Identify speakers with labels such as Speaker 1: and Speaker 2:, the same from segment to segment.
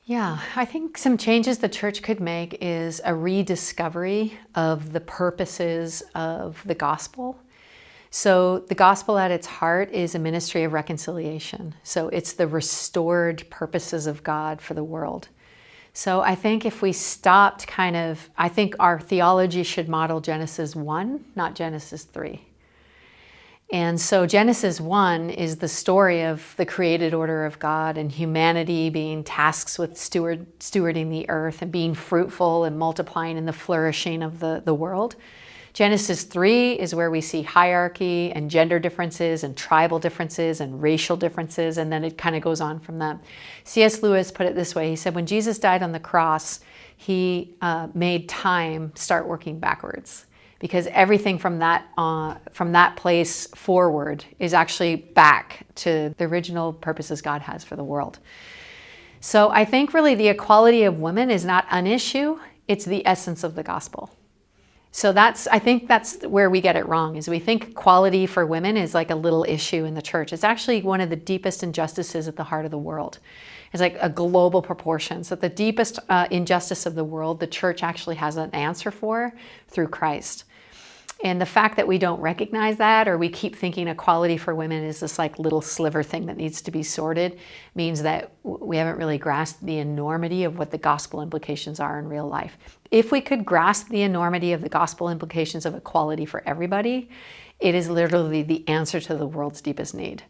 Speaker 1: Yeah, I think some changes the church could make is a rediscovery of the purposes of the gospel. So the gospel at its heart is a ministry of reconciliation. So it's the restored purposes of God for the world. So I think if we stopped I think our theology should model Genesis 1, not Genesis 3. And so Genesis 1 is the story of the created order of God and humanity being tasked with stewarding the earth and being fruitful and multiplying in the flourishing of the world. Genesis 3 is where we see hierarchy and gender differences and tribal differences and racial differences, and then it kind of goes on from that. C.S. Lewis put it this way. He said, when Jesus died on the cross, he made time start working backwards, because everything from that place forward is actually back to the original purposes God has for the world. So I think really the equality of women is not an issue, it's the essence of the gospel. So I think that's where we get it wrong, is we think equality for women is like a little issue in the church. It's actually one of the deepest injustices at the heart of the world. It's like a global proportion. So the deepest injustice of the world, the church actually has an answer for through Christ. And the fact that we don't recognize that, or we keep thinking equality for women is this like little sliver thing that needs to be sorted, means that we haven't really grasped the enormity of what the gospel implications are in real life. If we could grasp the enormity of the gospel implications of equality for everybody, it is literally the answer to the world's deepest need.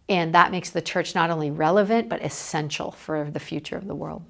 Speaker 1: And that makes the church not only relevant, but essential for the future of the world.